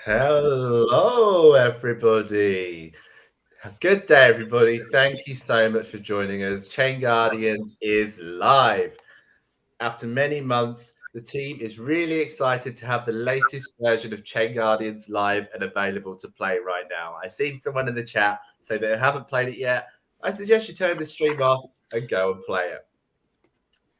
Hello, everybody. Good day, everybody. Thank you so much for joining us. Chain Guardians is live. After many months, the team is really excited to have the latest version of Chain Guardians live and available to play right now. I've seen someone in the chat say they haven't played it yet. I suggest you turn the stream off and go and play it.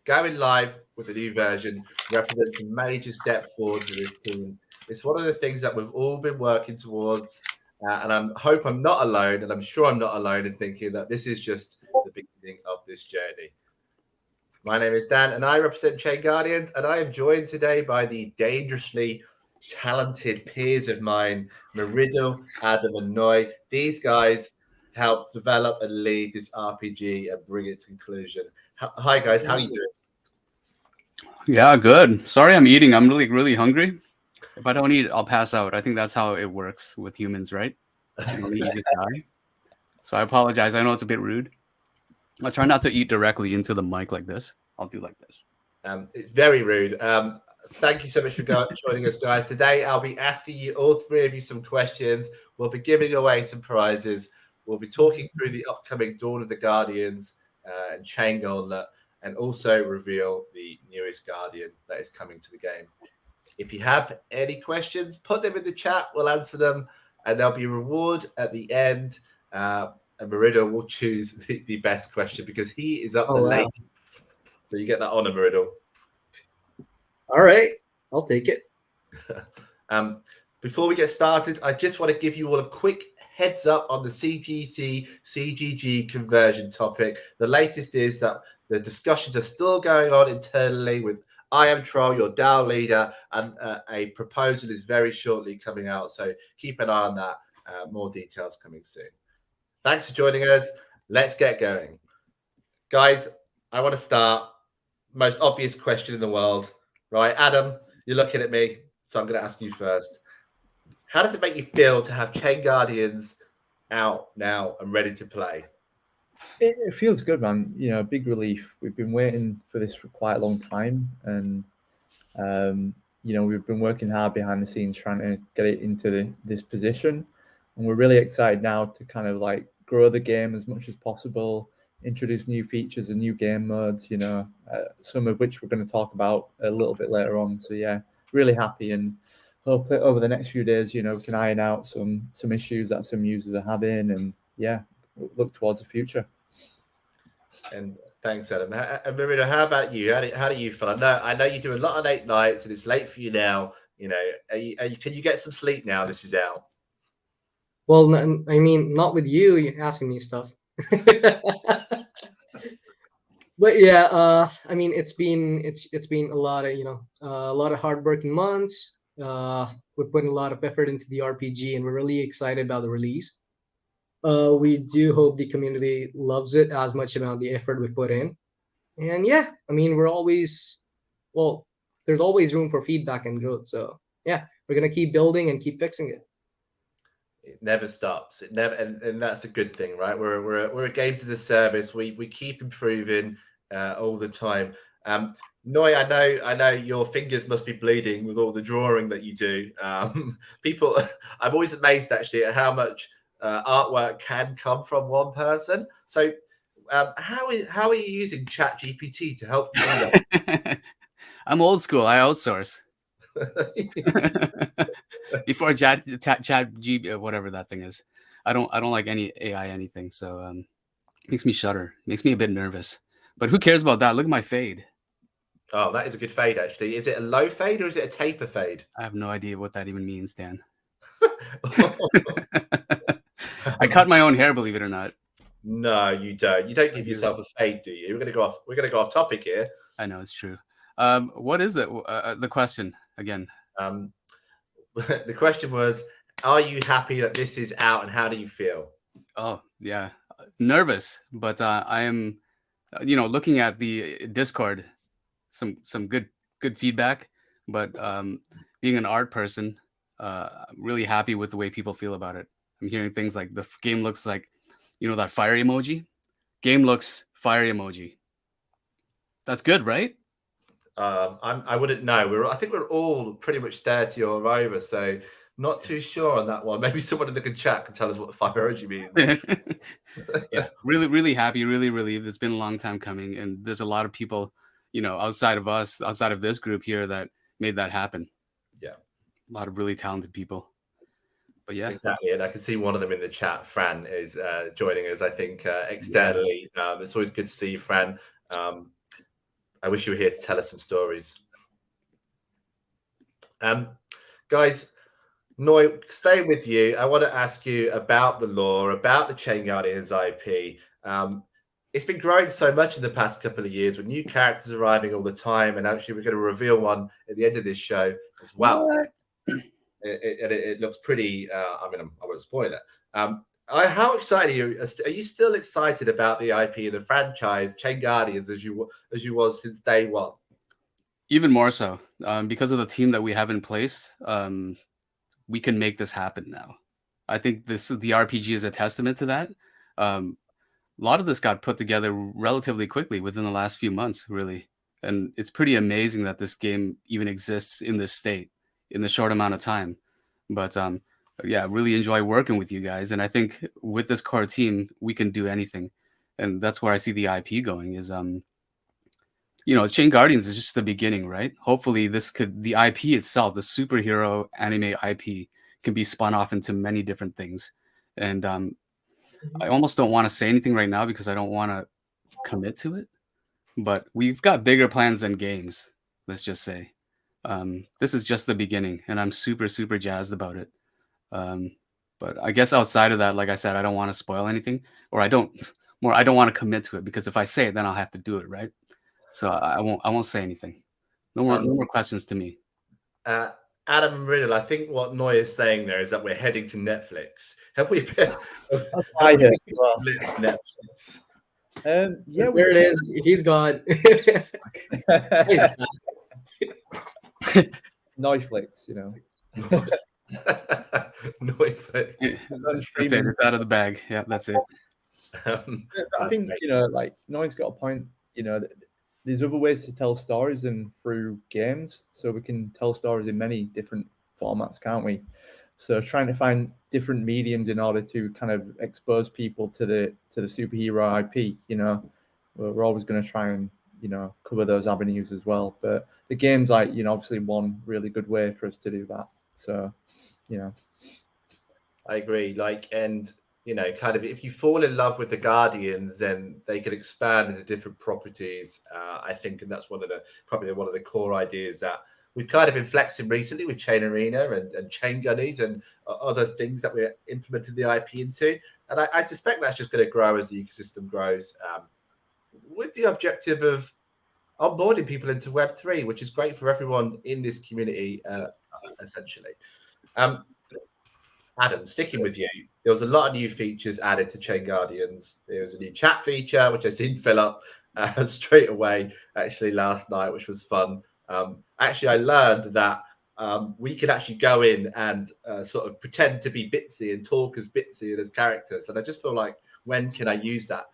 Going live with the new version represents a major step forward for this team. It's one of the things that we've all been working towards, and I hope I'm not alone, and I'm sure I'm not alone in thinking that this is just the beginning of this journey. My name is Dan, and I represent Chain Guardians, and I am joined today by the dangerously talented peers of mine, Meriddle, Adam, and Noy. These guys helped develop and lead this RPG and bring it to conclusion. Hi, guys. How are you doing? Yeah, good. Sorry, I'm eating. I'm really hungry. If I don't eat, I'll pass out. I think that's how it works with humans, right? You don't eat, you die. So I apologize. I know it's a bit rude. I'll try not to eat directly into the mic like this. I'll do like this. It's very rude. Thank you so much for joining us, guys. Today, I'll be asking you, all three of you, some questions. We'll be giving away some prizes. We'll be talking through the upcoming Dawn of the Guardians and Chain Gauntlet, and also reveal the newest Guardian that is coming to the game. If you have any questions, put them in the chat. We'll answer them, and there'll be a reward at the end. And Meriddle will choose the best question because he is up the latest. So you get that honor, Meriddle. All right, I'll take it. Before we get started, I just want to give you all a quick heads up on the CGG conversion topic. The latest is that the discussions are still going on internally with I Am Troll, your DAO leader, and a proposal is very shortly coming out. So keep an eye on that. More details coming soon. Thanks for joining us. Let's get going. Guys, I want to start. Most obvious question in the world, right? Adam, you're looking at me, so I'm going to ask you first. How does it make you feel to have Chain Guardians out now and ready to play? It feels good, man. You know, a big relief. We've been waiting for this for quite a long time, and you know, we've been working hard behind the scenes trying to get it into this position, and we're really excited now to kind of like grow the game as much as possible, introduce new features and new game modes. You know, some of which we're going to talk about a little bit later on. So yeah, really happy, and hope that over the next few days, you know, we can iron out some issues that some users are having, and yeah, look towards the future. And thanks, Adam. Marina, how about you? How do you feel? I know you do a lot of late nights, and it's late for you now. You know, can you get some sleep now? This is out. Well, I mean, not with you asking me stuff. But yeah, I mean, it's been a lot of a lot of hardworking months. We're putting a lot of effort into the RPG, and we're really excited about the release. We do hope the community loves it as much about the effort we put in. And yeah, I mean, there's always room for feedback and growth. So yeah, we're gonna keep building and keep fixing it. It never stops. It never, and that's a good thing, right? We're a games as a service. We keep improving all the time. Noy, I know your fingers must be bleeding with all the drawing that you do. People, I'm always amazed actually at how much artwork can come from one person. So, how are you using ChatGPT to help you? I'm old school. I outsource. Before chat G whatever that thing is, I don't like any AI anything. So makes me shudder. Makes me a bit nervous. But who cares about that? Look at my fade. Oh, that is a good fade, actually. Is it a low fade or is it a taper fade? I have no idea what that even means, Dan. I cut my own hair, believe it or not. No, you don't. You don't give yourself a fade, do you? We're gonna go off topic here. I know, it's true. What is the question again? The question was, are you happy that this is out, and how do you feel? Oh yeah, nervous, but I am, looking at the Discord, some good feedback. But being an art person, I'm really happy with the way people feel about it. I'm hearing things like the game looks like, that fire emoji. Game looks fire emoji. That's good, right? I wouldn't know. I think we're all pretty much there to your over. So Not too sure on that one. Maybe someone in the chat can tell us what the fire emoji means. Yeah, really happy, really relieved. It's been a long time coming, and there's a lot of people, outside of us, outside of this group here, that made that happen. Yeah, a lot of really talented people. But yeah, exactly. And I can see one of them in the chat. Fran is joining us, I think, externally. Yes. It's always good to see you, Fran. I wish you were here to tell us some stories. Guys, Noi, stay with you. I want to ask you about the lore, about the ChainGuardians IP. It's been growing so much in the past couple of years with new characters arriving all the time. And actually, we're going to reveal one at the end of this show as well. It looks pretty, I won't spoil it. How excited are you? Are you still excited about the IP and the franchise, ChainGuardians, as you was since day one? Even more so, because of the team that we have in place. We can make this happen now. I think the RPG is a testament to that. A lot of this got put together relatively quickly within the last few months, really. And it's pretty amazing that this game even exists in this state in the short amount of time. But yeah, really enjoy working with you guys. And I think with this core team, we can do anything. And that's where I see the IP going is, ChainGuardians is just the beginning, right? Hopefully the IP itself, the superhero anime IP, can be spun off into many different things. And I almost don't want to say anything right now because I don't want to commit to it. But we've got bigger plans than games, let's just say. This is just the beginning, and I'm super, super jazzed about it. But I guess outside of that, like I said, I don't want to spoil anything, or I don't want to commit to it, because if I say it, then I'll have to do it, right? So I won't say anything. No more questions to me. Adam Riddle, I think what Noy is saying there is that we're heading to Netflix. Have we been? That's I heard. Netflix. Yeah, there it is. He's gone. Netflix, you know. Netflix. That's it. It's out of the bag. Yeah, that's it. I think like Noy's got a point. There's other ways to tell stories than through games, so we can tell stories in many different formats, can't we? So trying to find different mediums in order to kind of expose people to the superhero IP, we're always going to try and cover those avenues as well. But the game's like obviously one really good way for us to do that. So I agree. Kind of if you fall in love with the Guardians, then they can expand into different properties. I think, and that's probably one of the core ideas that we've kind of been flexing recently with Chain Arena and Chain Gunnies and other things that we're implementing the IP into. And I suspect that's just going to grow as the ecosystem grows, with the objective of onboarding people into Web3, which is great for everyone in this community, essentially. Adam, sticking with you, there was a lot of new features added to ChainGuardians. There was a new chat feature, which I seen fill up straight away, actually, last night, which was fun. Actually, I learned that we could actually go in and sort of pretend to be Bitsy and talk as Bitsy and as characters. And I just feel like, when can I use that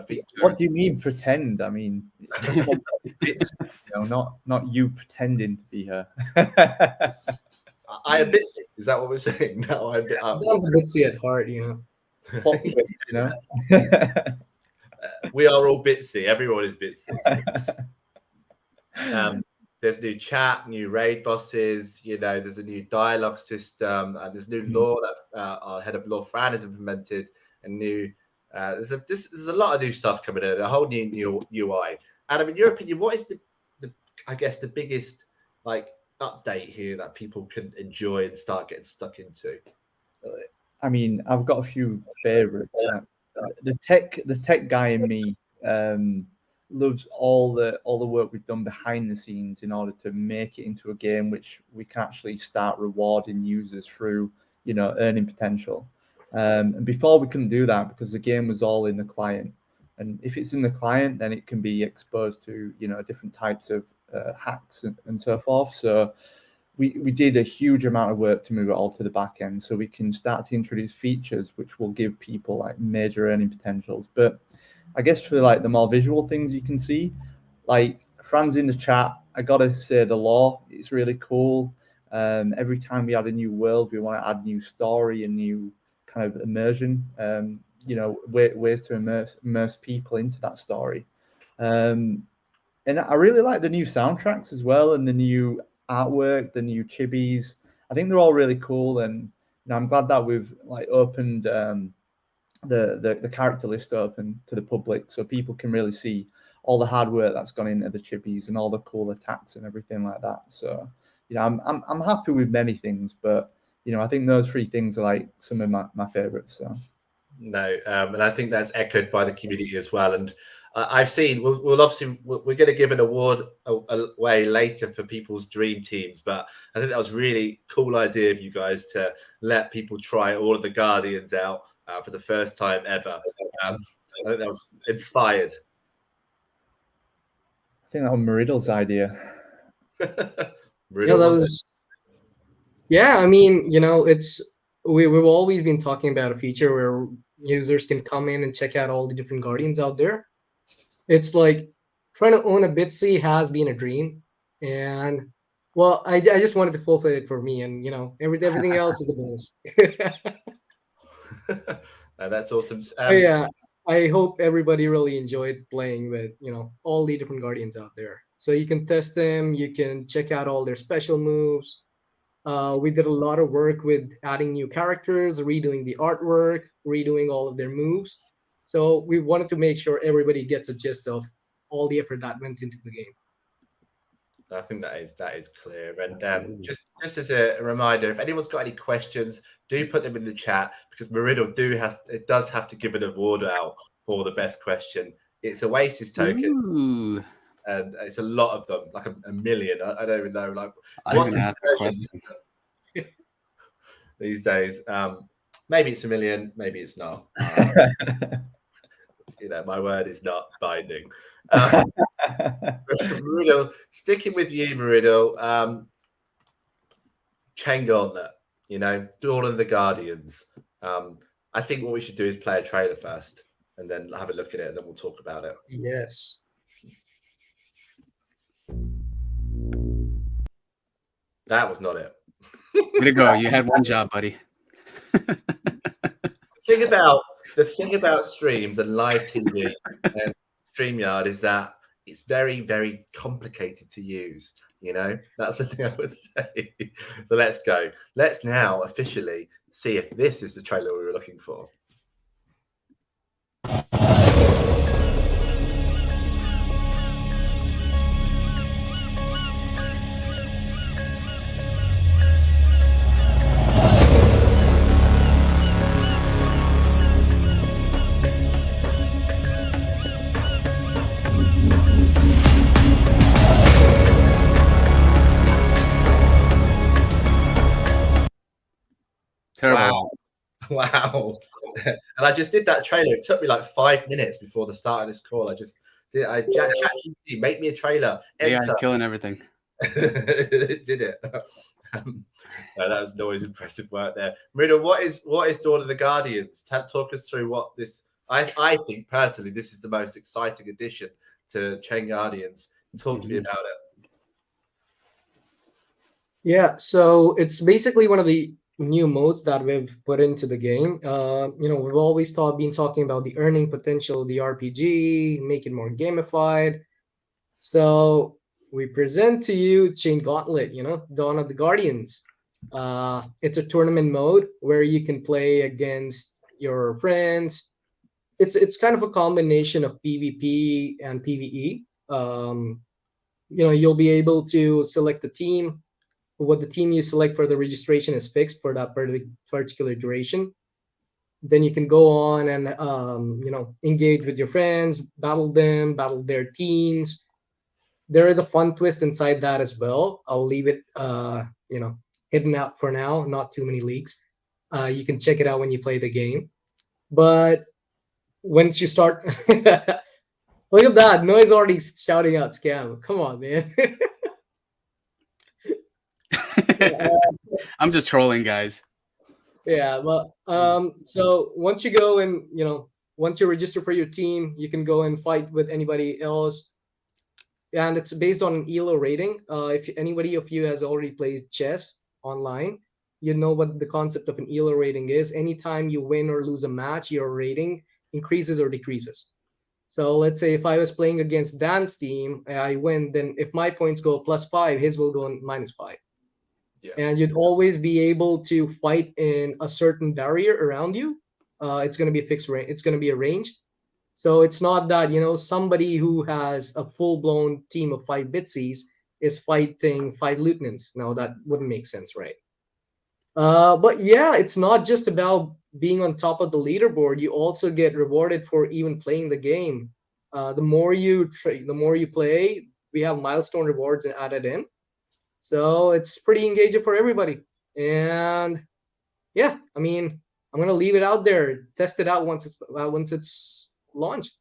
feature? What do you mean pretend? I mean, not you pretending to be her. I am Bitsy. Is that what we're saying? No, I'm Bitsy at heart, We are all Bitsy. Everyone is Bitsy. There's new chat, new raid bosses. There's a new dialogue system, and there's new lore that our head of lore Fran has implemented. And new, there's a lot of new stuff coming in. A whole new UI. Adam, in your opinion, what is the biggest update here that people can enjoy and start getting stuck into? I mean, I've got a few favorites. The tech guy in me loves all the work we've done behind the scenes in order to make it into a game which we can actually start rewarding users through earning potential. And before we couldn't do that because the game was all in the client. And if it's in the client, then it can be exposed to different types of hacks and so forth. So we did a huge amount of work to move it all to the back end, so we can start to introduce features which will give people major earning potentials. But I guess for the more visual things you can see, Fran's in the chat, I gotta say the lore, it's really cool. Every time we add a new world, we want to add new story and new kind of immersion. Ways to immerse people into that story. And I really like the new soundtracks as well, and the new artwork, the new chibis. I think they're all really cool, and I'm glad that we've like opened the character list open to the public, so people can really see all the hard work that's gone into the chibis and all the cool attacks and everything like that. So I'm happy with many things, but I think those three things are like some of my favorites. So no, and I think that's echoed by the community as well. And I've seen we'll obviously we're going to give an award away later for people's dream teams, but I think that was really cool idea of you guys to let people try all of the Guardians out for the first time ever. I think that was inspired. I think that was Mariddle's idea. Yeah, that was. Yeah, I mean, we've always been talking about a feature where users can come in and check out all the different Guardians out there. It's like trying to own a Bitsy has been a dream, and well, I just wanted to fulfill it for me, and everything else is a bonus. That's awesome. Yeah, I hope everybody really enjoyed playing with all the different Guardians out there. So you can test them, you can check out all their special moves. We did a lot of work with adding new characters, redoing the artwork, redoing all of their moves. So we wanted to make sure everybody gets a gist of all the effort that went into the game. I think that is clear. And just as a reminder, if anyone's got any questions, do put them in the chat, because Mariddle does have to give an award out for the best question. It's Oasis token. Ooh. And it's a lot of them, like a million. I don't even know. Like, what's the question these days? Maybe it's a million, maybe it's not. My word is not binding. Mariddle, sticking with you, Mariddle. Chain Gauntlet, Dawn of the Guardians. I think what we should do is play a trailer first, and then have a look at it, and then we'll talk about it. Yes. That was not it. Way to go! You had one job, buddy. The thing about streams and live TV and StreamYard is that it's very, very complicated to use. That's the thing I would say. So let's go. Let's now officially see if this is the trailer we were looking for. Terrible. Wow. And I just did that trailer. It took me like 5 minutes before the start of this call. ChatGPT, make me a trailer. Yeah, it's killing everything. It did it. No, that was always impressive work there. Mariddle, what is Dawn of the Guardians? Talk us through what this. I think personally this is the most exciting addition to ChainGuardians. Talk to me about it. Yeah, so it's basically one of the new modes that we've put into the game. We've always been talking about the earning potential of the RPG, make it more gamified. So we present to you Chain Gauntlet, Dawn of the Guardians. It's a tournament mode where you can play against your friends. It's kind of a combination of PvP and PvE. You'll be able to select the team. What the team you select for the registration is fixed for that particular duration. Then you can go on and engage with your friends, battle them, battle their teams. There is a fun twist inside that as well. I'll leave it hidden out for now, not too many leaks. You can check it out when you play the game. But once you start look at that, Noise already shouting out scam. Come on, man. I'm just trolling, guys. Yeah, well, so once you go and once you register for your team, you can go and fight with anybody else, and it's based on an ELO rating. If anybody of you has already played chess, online, you know what the concept of an elo rating is. Anytime you win or lose a match, your rating increases or decreases. So let's say if I was playing against Dan's team, I win, then if my points go +5, his will go -5. Yeah. And you'd always be able to fight in a certain barrier around you. It's going to be a fixed range. It's going to be a range. So it's not that, somebody who has a full-blown team of 5 bitsies is fighting 5 lieutenants. No, that wouldn't make sense, right? But yeah, it's not just about being on top of the leaderboard. You also get rewarded for even playing the game. The more the more you play, we have milestone rewards added in. So it's pretty engaging for everybody. And yeah, I mean, I'm gonna leave it out there, test it out once it's launched.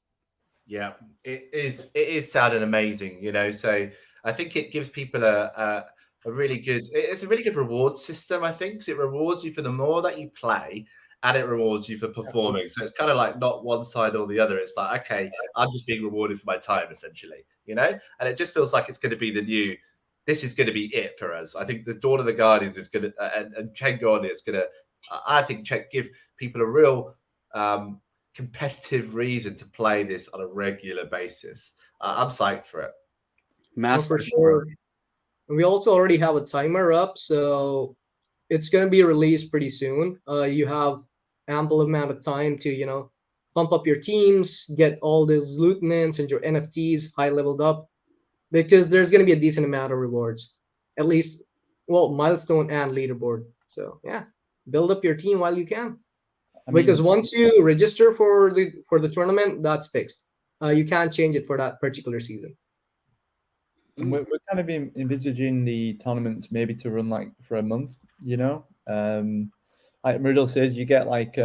Yeah, it is. It is sounding amazing, So I think it gives people a really good. It's a really good reward system. I think 'cause it rewards you for the more that you play, and it rewards you for performing. So it's kind of like not one side or the other. It's like, okay, I'm just being rewarded for my time, essentially, And it just feels like it's going to be the new. This is going to be it for us. I think the Dawn of the Guardians is going to, and ChainGuardians is going to. I think give people a real. Competitive reason to play this on a regular basis. I'm psyched for it. Oh, Mass. for sure. And we also already have a timer up, so it's gonna be released pretty soon. You have ample amount of time to, pump up your teams, get all those lieutenants and your NFTs high leveled up, because there's gonna be a decent amount of rewards, at least, well, milestone and leaderboard. So yeah, build up your team while you can. I mean, Because once you register for the tournament, that's fixed. You can't change it for that particular season. and we're kind of envisaging the tournaments maybe to run like for a month, Like Meridial says, you get like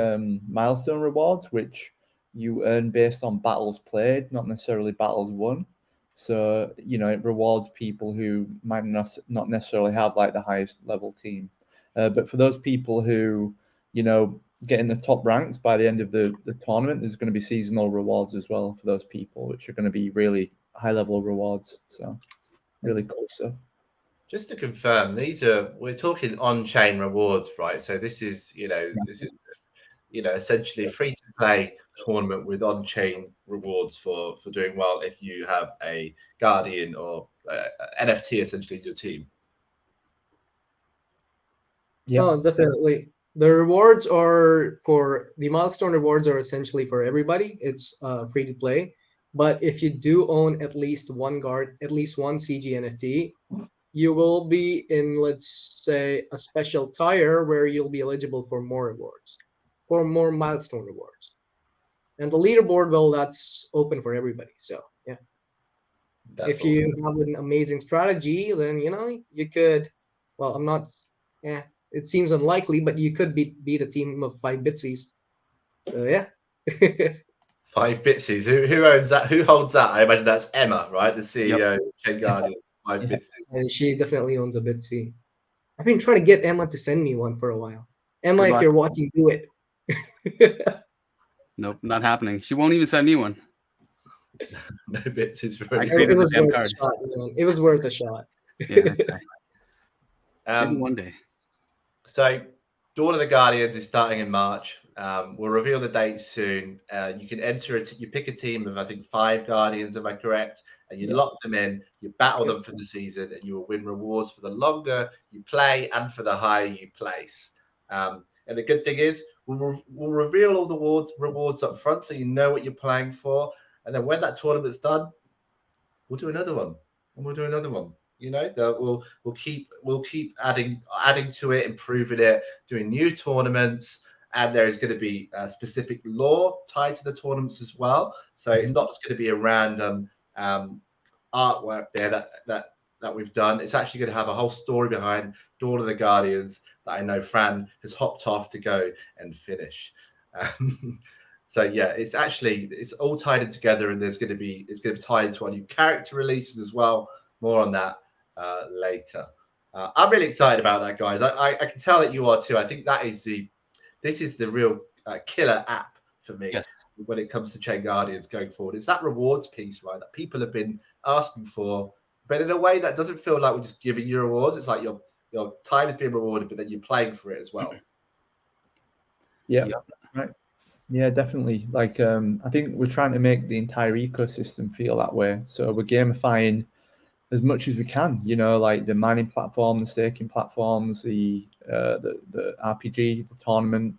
milestone rewards, which you earn based on battles played, not necessarily battles won. So, it rewards people who might not necessarily have like the highest level team. But for those people who, get in the top ranks by the end of the tournament, there's going to be seasonal rewards as well for those people, which are going to be really high level rewards. So really cool stuff. Just to confirm, we're talking on-chain rewards, right? So this is essentially free to play tournament with on-chain rewards for doing well if you have a Guardian or NFT essentially in your team. Yeah. Oh, definitely. The milestone rewards are essentially for everybody. It's free to play. But if you do own at least one CG NFT, you will be in, let's say, a special tier where you'll be eligible for more rewards, for more milestone rewards. And the leaderboard, well, that's open for everybody. So yeah, That's if you have an amazing strategy, then you could. Well, I'm not. Yeah, it seems unlikely, but you could beat a team of 5 bitsies. So yeah. 5 bitsies. Who owns that? Who holds that? I imagine that's Emma, right? The CEO of ChainGuardians. 5 bitsies. And she definitely owns a bitsy. I've been trying to get Emma to send me one for a while. Emma, Good if luck. you're watching, do it. Nope, not happening. She won't even send me one. No bitsies for I any. created It the was damn worth card. a shot, man. It was worth a shot. Yeah, okay. Maybe one day. So, Dawn of the Guardians is starting in March. We'll reveal the dates soon. You can enter it. You pick a team of, I think, 5 Guardians. Am I correct? And you lock them in. You battle them for the season, and you will win rewards for the longer you play and for the higher you place. And the good thing is, we'll reveal all the rewards up front, so you know what you're playing for. And then when that tournament's done, we'll do another one, and we'll do another one. We'll keep adding to it, improving it, doing new tournaments, and there is going to be a specific lore tied to the tournaments as well. So it's not just going to be a random artwork there that we've done. It's actually going to have a whole story behind Dawn of the Guardians that I know Fran has hopped off to go and finish. So yeah, it's all tied in together, and it's going to be tied into our new character releases as well. More on that later. I'm really excited about that, guys. I can tell that you are too. I think this is the real killer app for me. Yes. When it comes to ChainGuardians going forward. It's that rewards piece, right, that people have been asking for, but in a way that doesn't feel like we're just giving you rewards. It's like your time is being rewarded, but then you're playing for it as well. Yeah, Yep. right. Yeah, definitely. Like, I think we're trying to make the entire ecosystem feel that way. So we're gamifying as much as we can. You know, like the mining platform, the staking platforms, the RPG, the tournament,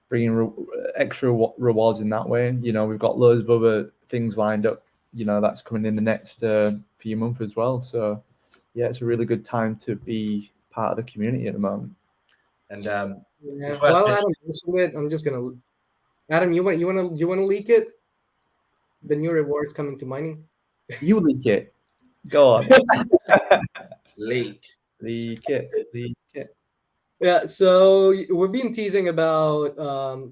bringing extra rewards in that way. You know, we've got loads of other things lined up. You know, that's coming in the next few months as well. So yeah, it's a really good time to be part of the community at the moment. And Yeah. it's worth While mentioning- Adam mentioned it, I'm just gonna. Adam, you wanna leak it? The new rewards coming to mining. You leak it. Go on. leak. Leak it. Leak it. Yeah. So we've been teasing about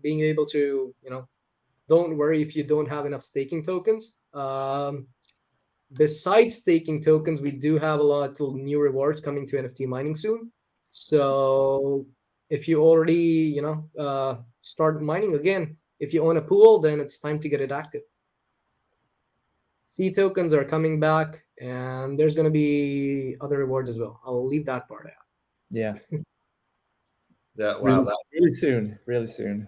being able to, don't worry if you don't have enough staking tokens. Besides staking tokens, we do have a lot of new rewards coming to NFT mining soon. So if you already, start mining again, if you own a pool, then it's time to get it active. C tokens are coming back, and there's going to be other rewards as well. I'll leave that part out. Yeah. Yeah, wow. Really soon. Really soon.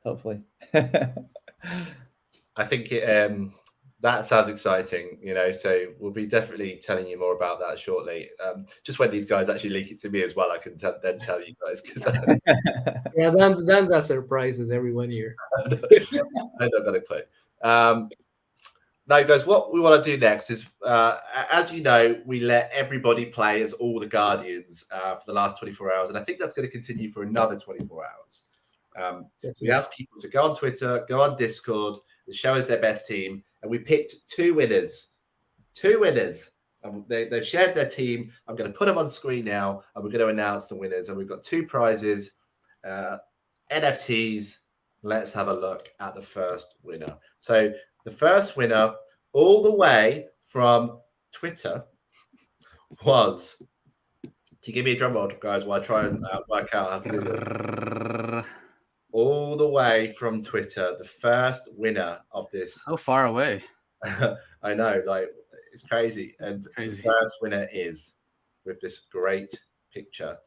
Hopefully. I think that sounds exciting, so we'll be definitely telling you more about that shortly. Just when these guys actually leak it to me as well, I can then tell you guys, because Yeah, Dan's has surprises every 1 year. I don't got a clue. Now, guys, what we want to do next is, as you know, we let everybody play as all the Guardians for the last 24 hours, and I think that's going to continue for another 24 hours. We asked people to go on Twitter, go on Discord, and show us their best team, and we picked two winners. And they've shared their team. I'm going to put them on screen now, and we're going to announce the winners. And we've got two prizes, NFTs. Let's have a look at the first winner. So the first winner, all the way from Twitter, was... Can you give me a drum roll, guys, while I try and work out how to do this? All the way from Twitter, the first winner of this. So far away. I know, like, it's crazy. And the first winner is, with this great picture,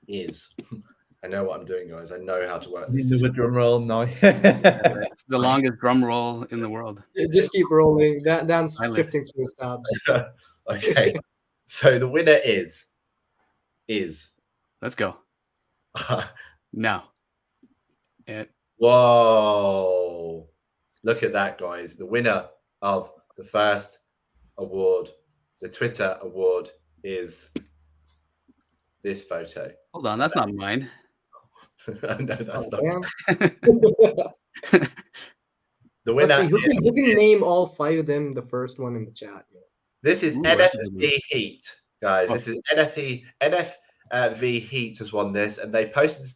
is... I know what I'm doing, guys. I know how to work this. This is a drum roll. No. It's the longest drum roll in the world. Just keep rolling. Dan's shifting through his tabs. Okay. So the winner is... Let's go. Now. Whoa. Look at that, guys. The winner of the first award, the Twitter award, is this photo. Hold on, that's not mine. No, that's not. The winner. Let's see, who can name all 5 of them? The first one in the chat. This is NFV Heat, guys. This is NFV Heat has won this, and they posted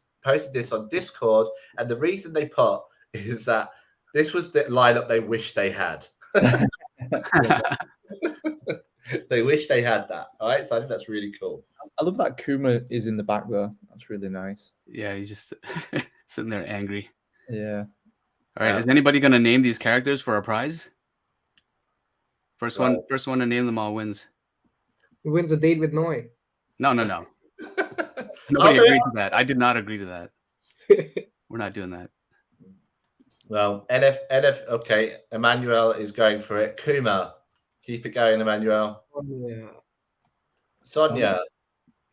this on Discord. And the reason they put is that this was the lineup they wish they had. They wish they had that. All right, so I think that's really cool. I love that Kuma is in the back though. That's really nice. Yeah, he's just sitting there angry. Yeah. All right, is anybody going to name these characters for a prize? First one to name them all wins. Who wins a date with Noi? No. Nobody agreed to that. I did not agree to that. We're not doing that. Well, NF. Okay, Emmanuel is going for it. Kuma, keep it going, Emmanuel. Yeah. Sonia.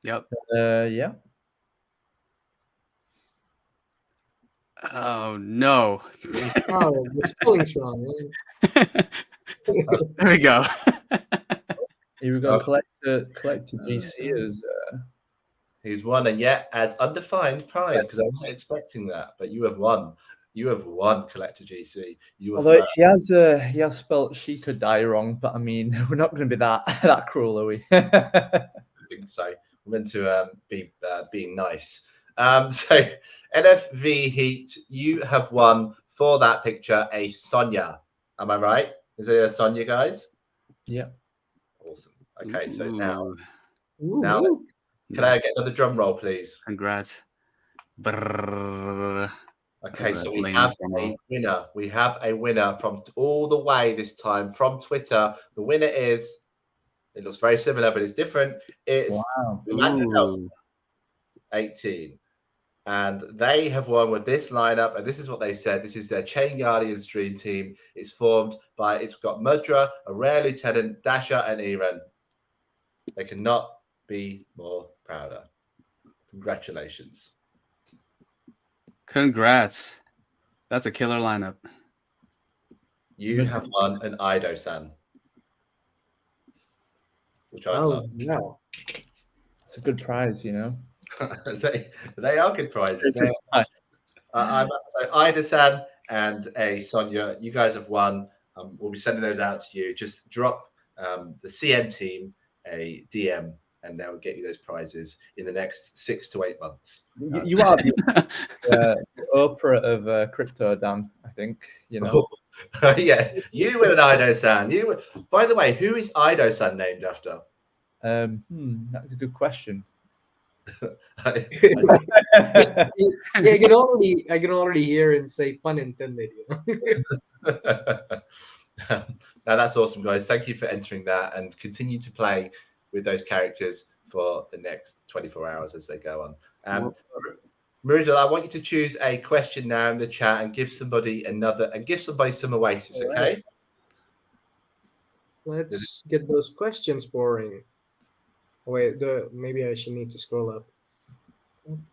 Yep. Yeah. Oh no. Oh, the spelling's wrong. There we go. Here we go. Collector GC as He's won a yet as undefined prize, because I wasn't expecting that, but you have won. You have won, Collector GC. Although he has spelled she could die wrong, but I mean, we're not going to be that cruel, are we? I think so. We're meant to be being nice. So NFV Heat, you have won for that picture a Sonia. Am I right? Is it a Sonia, guys? Yeah. Awesome. Okay, so now Ooh. can I get another drum roll, please? Congrats. Brrr. Okay, so we have a winner. We have a winner from all the way this time from Twitter. The winner is It looks very similar, but it's different. It's Wow. Landon Nelson, Ooh. 18. And they have won with this lineup, and this is what they said. This is their Chain Guardians dream team. It's got Mudra, a rare lieutenant, Dasha, and Eren. They cannot be more prouder. Congratulations. Congrats. That's a killer lineup. You have won an Ido-san, which I love. Wow. It's a good prize, you know. they are good prizes. So Ida-san and a Sonia, you guys have won. We'll be sending those out to you. Just drop the CM team a DM, and they'll get you those prizes in the next 6 to 8 months. You are the Oprah of crypto, Dan. I think you know. Yeah, you win an Ido-san. By the way, who is Ido-san named after? That's a good question. I can already hear him say pun intended. Now that's awesome, guys. Thank you for entering that, and continue to play with those characters for the next 24 hours as they go on. Marudal, I want you to choose a question now in the chat and give somebody some Oasis, okay? Let's get those questions pouring. Oh, wait, maybe I should need to scroll up.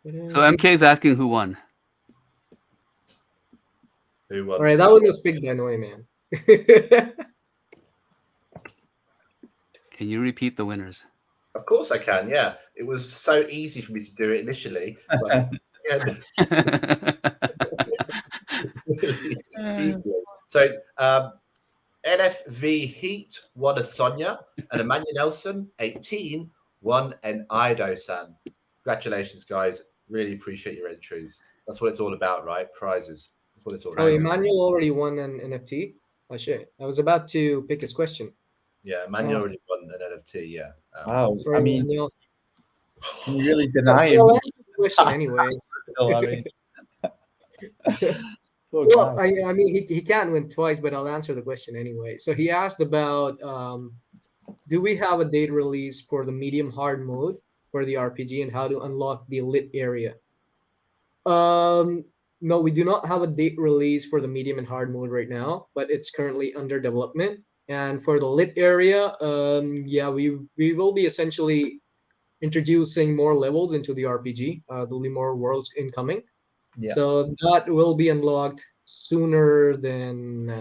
So MK is asking who won. Who won? All right, that one was picked by Noi, man. Can you repeat the winners? Of course I can, yeah. It was so easy for me to do it initially. So NFV Heat won a Sonia, and Emmanuel Nelson, 18, won an Ido-san. Congratulations, guys. Really appreciate your entries. That's what it's all about, right? Prizes. That's what it's all about. Oh, Emmanuel already won an NFT? Oh, shit. I was about to pick his question. Yeah, Emmanuel already won an NFT, yeah. Wow. Sorry, I mean, Emmanuel. can you really deny him? I'll answer the question anyway. I mean, poor Well, guy. I mean, he can't win twice, but I'll answer the question anyway. So he asked about, do we have a date release for the medium hard mode for the RPG and how to unlock the lit area? No, we do not have a date release for the medium and hard mode right now, but it's currently under development. And for the lit area, yeah, we will be essentially introducing more levels into the RPG. There'll be more worlds incoming. Yeah. So that will be unlocked sooner than, I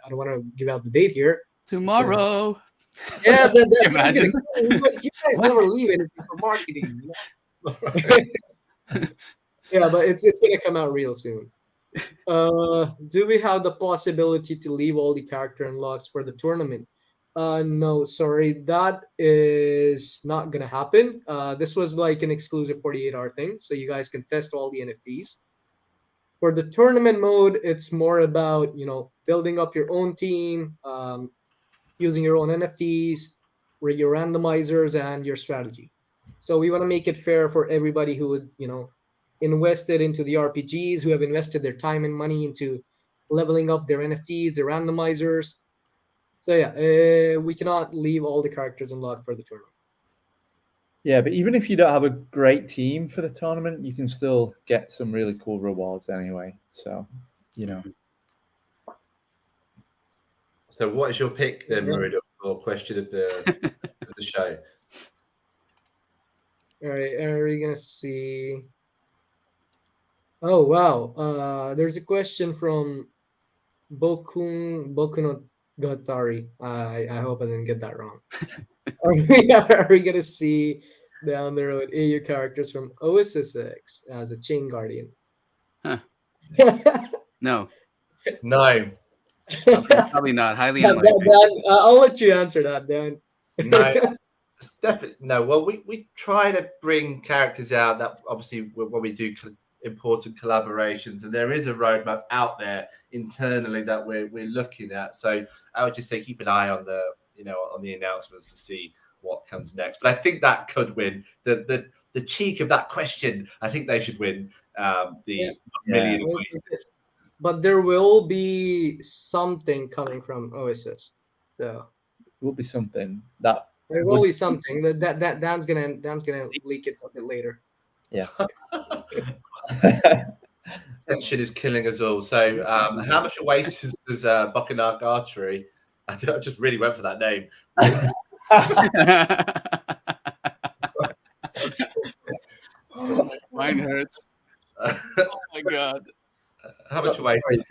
don't want to give out the date here. Tomorrow. Yeah, Can you that's imagine? it's like you guys What? never leave anything for marketing. Yeah, but it's gonna come out real soon. Do we have the possibility to leave all the character unlocks for the tournament? No, sorry, that is not gonna happen. This was like an exclusive 48-hour thing, so you guys can test all the NFTs. For the tournament mode, it's more about building up your own team, using your own NFTs, your randomizers, and your strategy. So we want to make it fair for everybody who would invested into the RPGs, who have invested their time and money into leveling up their NFTs, their randomizers. So yeah, we cannot leave all the characters unlocked for the tournament. Yeah, but even if you don't have a great team for the tournament, you can still get some really cool rewards anyway. So, So what is your pick then, Marudal, for question of the show? All right, are we gonna see? Oh wow, there's a question from Bokunogatari. I hope I didn't get that wrong. Are we gonna see down the road AU characters from OSSX as a chain guardian? Huh. No, No. probably not. Highly unlikely. Dan, I'll let you answer that, Dan. No, definitely no. Well, we try to bring characters out that obviously when we do important collaborations, and there is a roadmap out there internally that we're looking at. So I would just say keep an eye on the on the announcements to see what comes next. But I think that could win the cheek of that question. I think they should win million. But there will be something coming from OSS. So will be something that There will be something that Dan's gonna leak it a bit later. yeah. Tension is killing us all. So, how much Oasis does Buckingham Archery? I just really went for that name. Mine hurts. Oh my god. How much Oasis?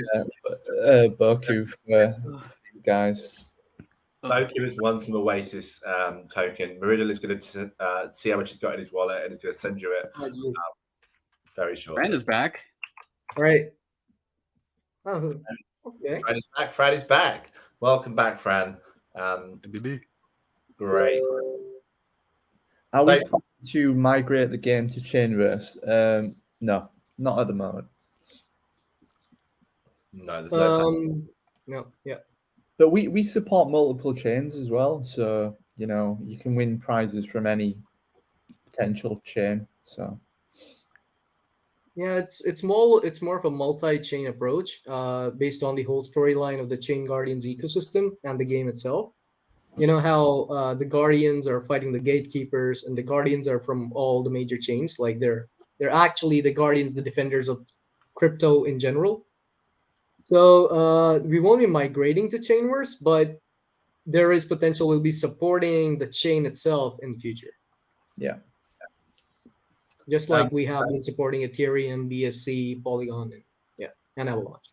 Boku for these guys. Boku has won some Oasis token. Meridal is going to see how much he's got in his wallet and is going to send you it very shortly. Fran is back. All right. Oh, okay. Fran is back. Fran is back. Welcome back, Fran. Great. Are we planning to migrate the game to Chainverse? No, not at the moment. No, there's no plan. No, yeah. But we support multiple chains as well, so you know you can win prizes from any potential chain. So yeah, it's more of a multi-chain approach, based on the whole storyline of the ChainGuardians ecosystem and the game itself. You know how the Guardians are fighting the gatekeepers, and the Guardians are from all the major chains. Like they're actually the Guardians, the defenders of crypto in general. So we won't be migrating to Chainverse, but there is potential we'll be supporting the chain itself in the future. yeah. Just like we have been supporting Ethereum, BSC, Polygon, and Avalanche.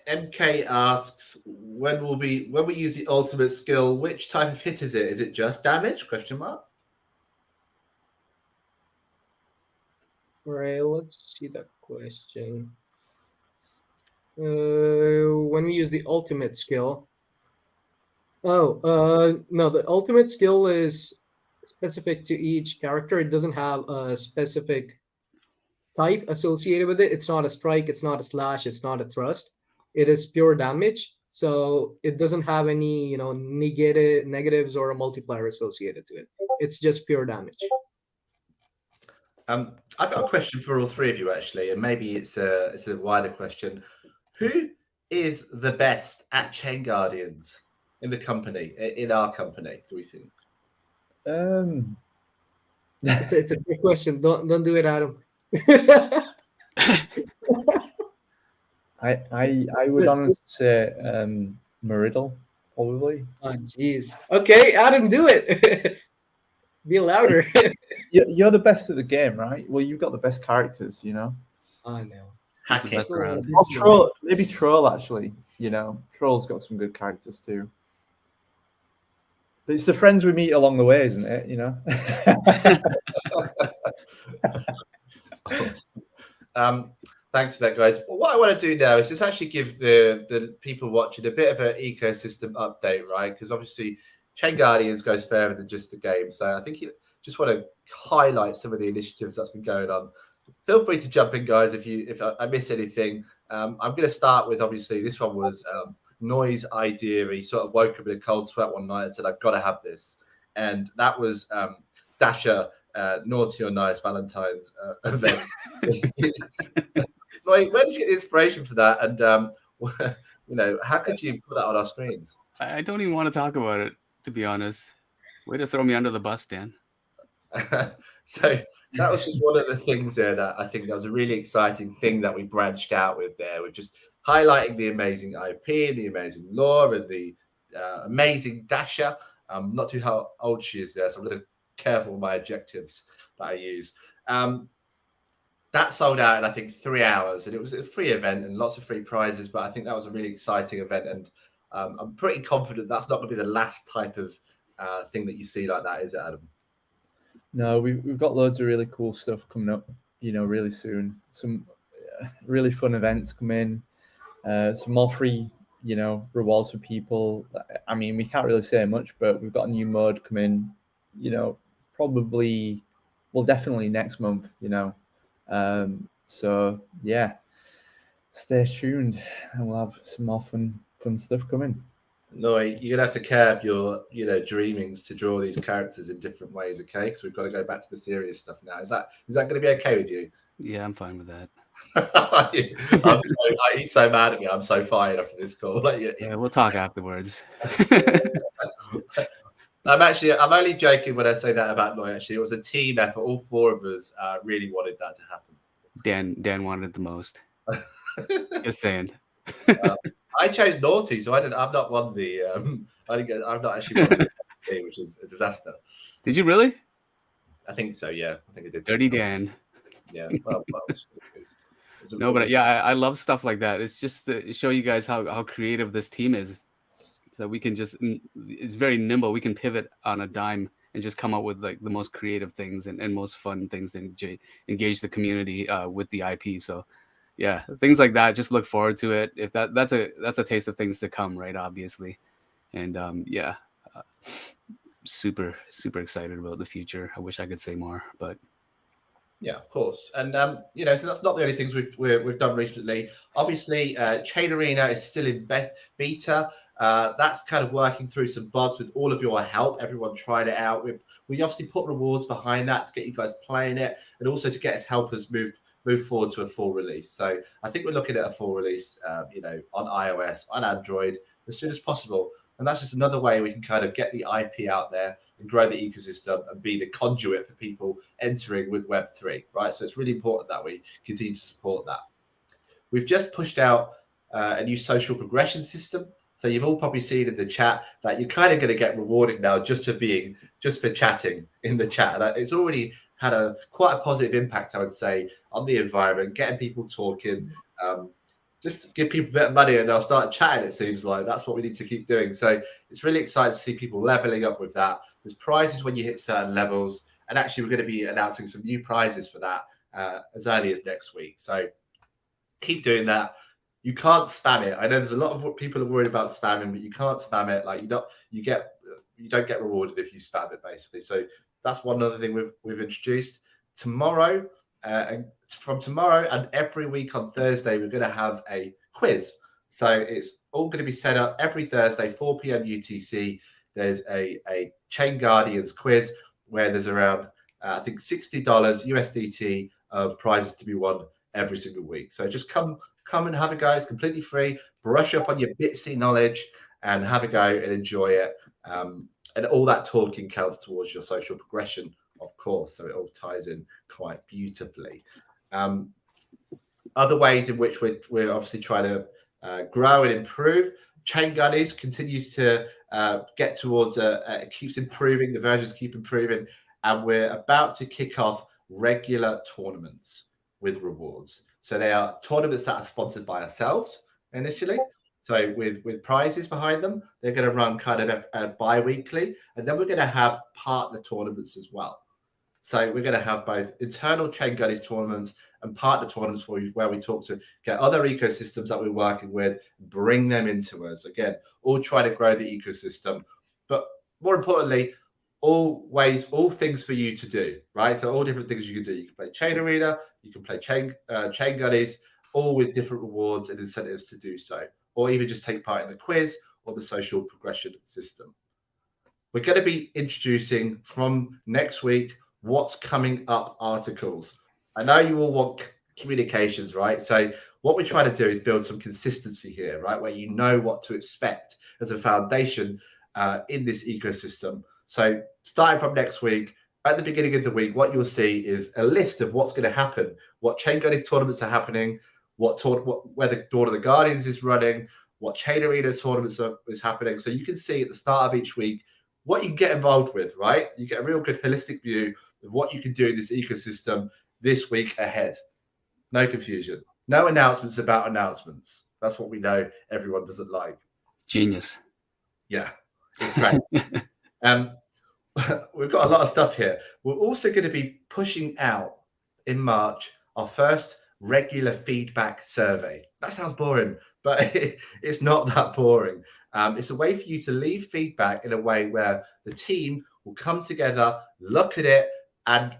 MK asks, when we use the ultimate skill, which type of hit is it? Is it just damage? Question mark. All right, let's see that question. When we use the ultimate skill. No, the ultimate skill is specific to each character. It doesn't have a specific type associated with it. It's not a strike, it's not a slash, it's not a thrust. It is pure damage. So it doesn't have any, negatives or a multiplier associated to it. It's just pure damage. I've got a question for all three of you actually, and maybe it's a wider question. Who is the best at Chain Guardians in the company, in our company? Do we think? It's a trick question. Don't do it, Adam. I would honestly say Meridal, probably. Oh, jeez. Okay, Adam, do it. Be louder. You're the best at the game, right? Well, you've got the best characters, you know. Oh no. Hacking. Maybe Troll actually. You know, Troll's got some good characters too. But it's the friends we meet along the way, isn't it? You know. Thanks for that, guys. What I want to do now is just actually give the people watching a bit of an ecosystem update, right? Because obviously, Chain Guardians goes further than just the game. So I think you just want to highlight some of the initiatives that's been going on. Feel free to jump in, guys, if I miss anything. I'm going to start with, obviously, this one was Noise idea. He sort of woke up in a cold sweat one night and said, I've got to have this. And that was Dasher Naughty or Nice Valentine's event. Like, where did you get the inspiration for that? And, how could you put that on our screens? I don't even want to talk about it, to be honest. Way to throw me under the bus, Dan. So that was just one of the things there that I think that was a really exciting thing that we branched out with there. We're just highlighting the amazing IP, the amazing lore, and the amazing Dasher. I'm not too how old she is there, so I'm going to be careful with my adjectives that I use. That sold out in, I think, 3 hours, and it was a free event and lots of free prizes, but I think that was a really exciting event, and I'm pretty confident that's not going to be the last type of thing that you see like that, is it, Adam? No, we've got loads of really cool stuff coming up, really soon. Some really fun events come in, some more free, rewards for people. I mean, we can't really say much, but we've got a new mode come in, definitely next month, So yeah, stay tuned and we'll have some more fun stuff coming. No, you're gonna have to curb your, dreamings to draw these characters in different ways, okay? Because we've got to go back to the serious stuff now. Is that going to be okay with you? Yeah, I'm fine with that. He's so mad at me. I'm so fired after this call. Like, Yeah, we'll talk afterwards. I'm only joking when I say that about Noy. Actually, it was a team effort. All four of us really wanted that to happen. Dan wanted it the most. Just saying. I chose naughty, so I've not won the. I've not actually won the game, which is a disaster. Did you really? I think so. Yeah, I think I did. Dirty Dan. Yeah. Well, No, but yeah, I love stuff like that. It's just to show you guys how creative this team is. So we can just, it's very nimble. We can pivot on a dime and just come up with like the most creative things and most fun things to engage the community with the IP. So yeah, things like that. Just look forward to it. If that's a taste of things to come, right? Obviously, and yeah, super excited about the future. I wish I could say more, but. Yeah, of course. And, so that's not the only things we've done recently. Obviously, Chain Arena is still in beta. That's kind of working through some bugs with all of your help. Everyone tried it out. We obviously put rewards behind that to get you guys playing it and also to get us help us move forward to a full release. So I think we're looking at a full release, on iOS, on Android, as soon as possible. And that's just another way we can kind of get the IP out there and grow the ecosystem and be the conduit for people entering with Web3, right? So it's really important that we continue to support that. We've just pushed out a new social progression system. So you've all probably seen in the chat that you're kind of going to get rewarded now just for chatting in the chat. And it's already had quite a positive impact, I would say, on the environment, getting people talking. Just give people a bit of money and they'll start chatting, it seems like. That's what we need to keep doing. So it's really exciting to see people leveling up with that. There's prizes when you hit certain levels. And actually, we're going to be announcing some new prizes for that as early as next week. So keep doing that. You can't spam it. I know there's a lot of people are worried about spamming, but you can't spam it. Like you don't get rewarded if you spam it, basically. So that's one other thing we've introduced. Tomorrow, and from tomorrow and every week on Thursday, we're going to have a quiz. So it's all going to be set up every Thursday, 4 p.m. UTC. There's a Chain Guardians quiz where there's around, I think, $60 USDT of prizes to be won every single week. So just come and have a go. It's completely free. Brush up on your Bitsy knowledge and have a go and enjoy it. And all that talking counts towards your social progression, of course. So it all ties in quite beautifully. Other ways in which we're obviously trying to grow and improve. ChainGuardians continues to get towards, it keeps improving. The versions keep improving. And we're about to kick off regular tournaments with rewards. So they are tournaments that are sponsored by ourselves initially. So with prizes behind them, they're going to run kind of bi-weekly. And then we're going to have partner tournaments as well. So we're going to have both internal ChainGuardians tournaments and partner tournaments where we talk to get other ecosystems that we're working with, bring them into us. Again, all try to grow the ecosystem. But more importantly, all things for you to do, right? So all different things you can do. You can play Chain Arena, you can play ChainGuardians, all with different rewards and incentives to do so. Or even just take part in the quiz or the social progression system. We're going to be introducing from next week what's coming up articles. I know you all want communications, right? So what we're trying to do is build some consistency here, right? Where you know what to expect as a foundation in this ecosystem. So starting from next week, at the beginning of the week, what you'll see is a list of what's going to happen, what ChainGuardians tournaments are happening, where the Dawn of the Guardians is running, what Chain Arena tournaments is happening. So you can see at the start of each week what you get involved with, right? You get a real good holistic view of what you can do in this ecosystem this week ahead. No confusion. No announcements about announcements. That's what we know everyone doesn't like. Genius. Yeah, it's great. We've got a lot of stuff here. We're also going to be pushing out in March our first regular feedback survey. That sounds boring, but it's not that boring. It's a way for you to leave feedback in a way where the team will come together, look at it, and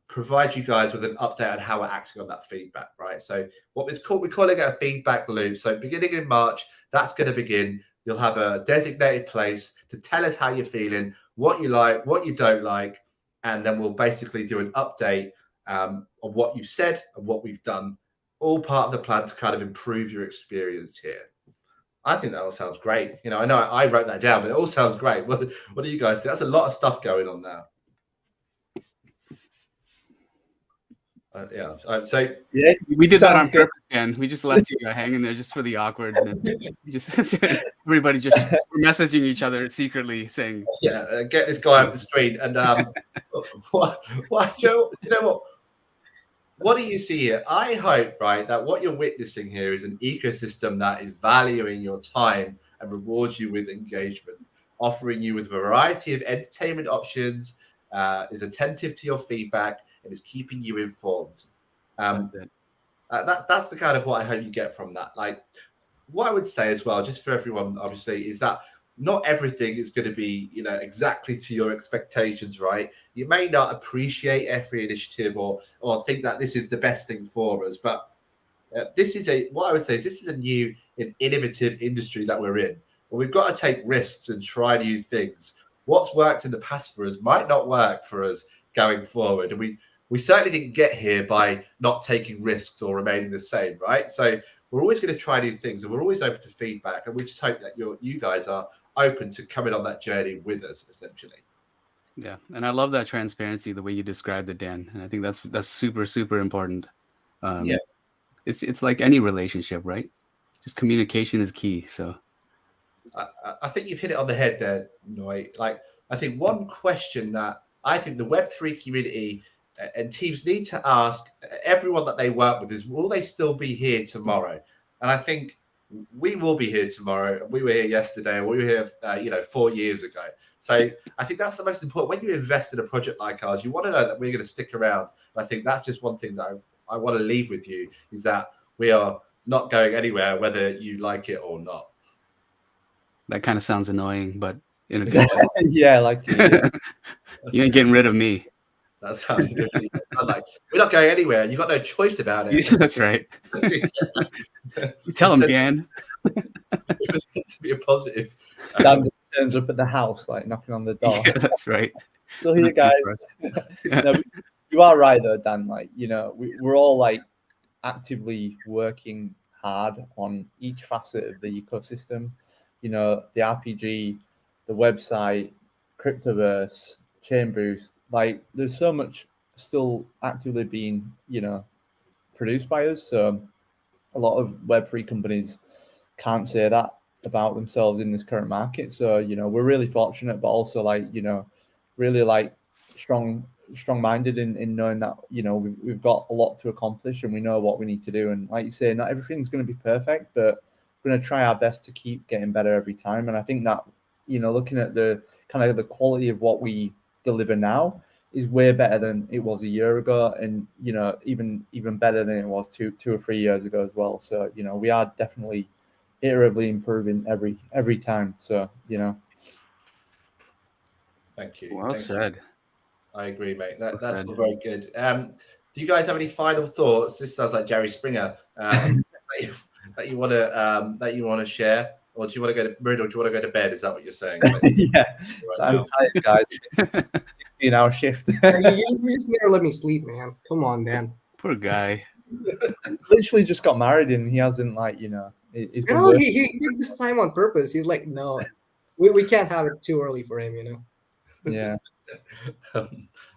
provide you guys with an update on how we're acting on that feedback, right? So we're calling it a feedback loop. So beginning in March, that's going to begin. You'll have a designated place to tell us how you're feeling, what you like, what you don't like, and then we'll basically do an update of what you've said and what we've done all part of the plan to kind of improve your experience here. I think that all sounds great. You know I wrote that down, but it all sounds great. What do you guys think? That's a lot of stuff going on now. So Yeah, We did that on sounds good. purpose, and we just left you hanging there just for the awkward. And you just everybody just messaging each other secretly saying, yeah, get this guy off the screen. And you know what? What do you see here? I hope, right, that what you're witnessing here is an ecosystem that is valuing your time and rewards you with engagement, offering you with a variety of entertainment options, is attentive to your feedback, and is keeping you informed. That's it. That's the kind of what I hope you get from that. Like, what I would say as well, just for everyone, obviously, is that not everything is going to be, exactly to your expectations, right? You may not appreciate every initiative or think that this is the best thing for us, but what I would say is this is a new and innovative industry that we're in. Well, we've got to take risks and try new things. What's worked in the past for us might not work for us going forward, and we certainly didn't get here by not taking risks or remaining the same, right? So we're always going to try new things, and we're always open to feedback, and we just hope that you guys are open to coming on that journey with us, essentially. Yeah, and I love that transparency, the way you described it, Dan. And I think that's super, super important. Yeah, it's like any relationship, right? Just communication is key. So I think you've hit it on the head there, Noy. Like, I think one question that I think the Web3 community and teams need to ask everyone that they work with is, will they still be here tomorrow? And I think we will be here tomorrow. We were here yesterday. We were here, 4 years ago. So I think that's the most important. When you invest in a project like ours, you want to know that we're going to stick around. And I think that's just one thing that I want to leave with you, is that we are not going anywhere, whether you like it or not. that kind of sounds annoying, but in a good way. Yeah, like yeah. You ain't getting rid of me. That's how you definitely like, we're not going anywhere. You got no choice about it. That's right. You tell him, Dan. It's meant to be a positive. Dan just turns up at the house, like knocking on the door. Yeah, that's right. So here, guys. No, you are right though, Dan. Like, we're all like actively working hard on each facet of the ecosystem. The RPG, the website, Cryptoverse, Chain Boost. Like, there's so much still actively being, produced by us. So a lot of Web3 companies can't say that about themselves in this current market. So, we're really fortunate, but also really strong-minded in knowing that, we've got a lot to accomplish and we know what we need to do. And like you say, not everything's going to be perfect, but we're going to try our best to keep getting better every time. And I think that, looking at the kind of the quality of what we deliver now is way better than it was a year ago, and even better than it was two or 3 years ago as well. So we are definitely iteratively improving every time. So Thank you. Well said. I agree, mate. That's very good. Do you guys have any final thoughts? This sounds like Jerry Springer. That you want to share, or do you want to go to Murdo? Do you want to go to bed? Is that what you're saying? Yeah, so I'm tired, guys. 16-hour shift. You just never let me sleep, man. Come on, Dan. Poor guy. Literally just got married and he hasn't he's been No, he did this time on purpose. He's like, no, we can't have it too early for him, Yeah.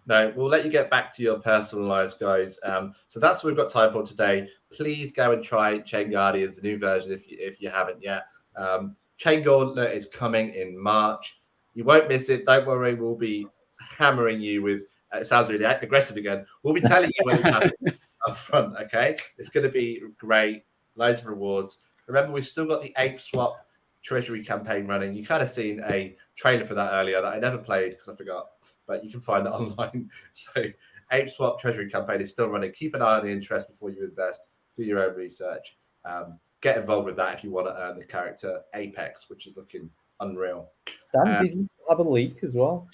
No, we'll let you get back to your personal lives, guys. So that's what we've got time for today. Please go and try ChainGuardians, a new version, if you haven't yet. Chain Gauntlet is coming in March. You won't miss it. Don't worry. We'll be hammering you with. It sounds really aggressive again. We'll be telling you when it's happening up front. Okay, it's going to be great. Loads of rewards. Remember, we've still got the Ape Swap Treasury campaign running. You kind of seen a trailer for that earlier that I never played because I forgot, but you can find that online. So Ape Swap Treasury campaign is still running. Keep an eye on the interest before you invest. Do your own research. Get involved with that if you want to earn the character Apex, which is looking unreal. Dan, did you have a leak as well?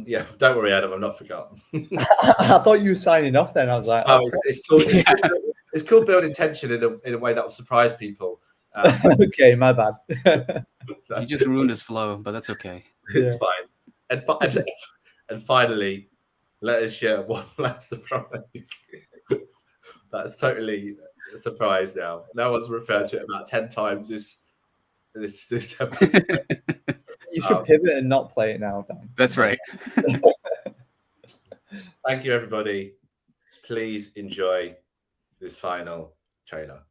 Yeah, don't worry, Adam. I'm not forgotten. I thought you were signing off then. I was like, it's cool building tension in a way that will surprise people. Okay, my bad. You just ruined his flow, but that's okay. It's fine. And finally, let us share one last surprise. That's totally a surprise now. No one's referred to it about 10 times this episode. You should pivot and not play it now, Dan. That's right. Thank you, everybody. Please enjoy this final trailer.